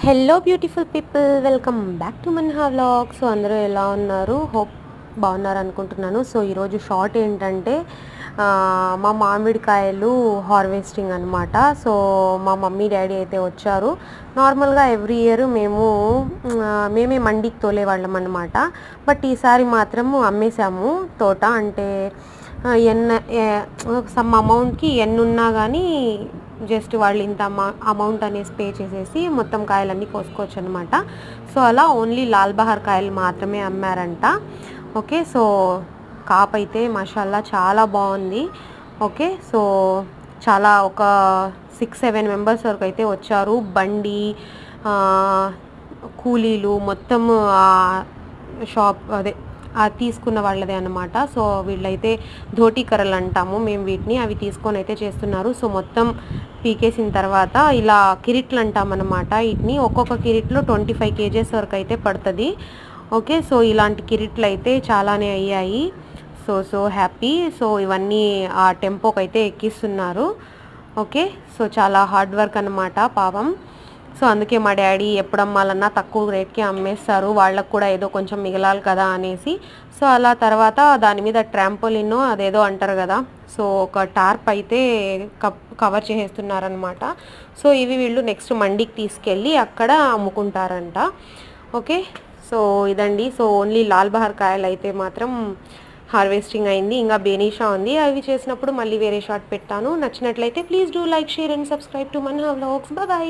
Hello beautiful people, welcome back to Manha vlog. So అందరూ ఎలా ఉన్నారు? హోప్ బాగున్నారు అనుకుంటున్నాను. సో ఈరోజు షార్ట్ ఏంటంటే మా మామిడికాయలు హార్వెస్టింగ్ అనమాట. సో మా మమ్మీ డాడీ అయితే వచ్చారు. నార్మల్గా ఎవ్రీ ఇయర్ మేమే మండికి తోలేవాళ్ళం అనమాట. బట్ ఈసారి మాత్రము అమ్మేశాము తోట. అంటే సమ్ అమౌంట్కి ఎన్నున్నా కానీ జస్ట్ వాళ్ళు ఇంత అమౌంట్ అనేసి పే చేసేసి మొత్తం కాయలన్నీ కోసుకోవచ్చు అనమాట. సో అలా ఓన్లీ లాల్ బహార్ కాయలు మాత్రమే అమ్మారంట. ఓకే, సో కాప్ అయితే మాషాల్లా చాలా బాగుంది. ఓకే, సో చాలా ఒక 6-7 మెంబర్స్ వరకు అయితే వచ్చారు. బండి, కూలీలు మొత్తం షాప్ అదే తీసుకున్న వాళ్ళదే అనమాట. సో వీళ్ళైతే ధోటీ కర్రలు అంటాము మేము వీటిని, అవి తీసుకొని అయితే చేస్తున్నారు. సో మొత్తం పీకేసిన తర్వాత ఇలా కిరిట్లు అంటామన్నమాట. వీటిని ఒక్కొక్క కిరిట్లో 25 kgs వరకు అయితే పడుతుంది. ఓకే, సో ఇలాంటి కిరిట్లు అయితే చాలానే అయ్యాయి. So happy. సో ఇవన్నీ ఆ టెంపోకి అయితే ఎక్కిస్తున్నారు. ఓకే, సో చాలా హార్డ్ వర్క్ అనమాట పాపం. సో అందుకే మా డాడీ ఎప్పుడు అమ్మాలన్నా తక్కువ రేట్కి అమ్మేస్తారు, వాళ్ళకు కూడా ఏదో కొంచెం మిగలాలి కదా అనేసి. సో అలా తర్వాత దాని మీద ట్రాంపోలిన్ అదేదో అంటారు కదా, సో ఒక టార్ప్ అయితే కవర్ చేసేస్తున్నారనమాట. సో ఇవి వీళ్ళు నెక్స్ట్ మండికి తీసుకెళ్ళి అక్కడ అమ్ముకుంటారంట. ఓకే, సో ఇదండి. సో ఓన్లీ లాల్ బహార్ కాయలు అయితే మాత్రం హార్వెస్టింగ్ అయింది. ఇంకా బేనీషా ఉంది, అవి చేసినప్పుడు మళ్ళీ వేరే షార్ట్ పెట్టాను. నచ్చినట్లయితే please do like, share and subscribe to Manha vlogs. Bye.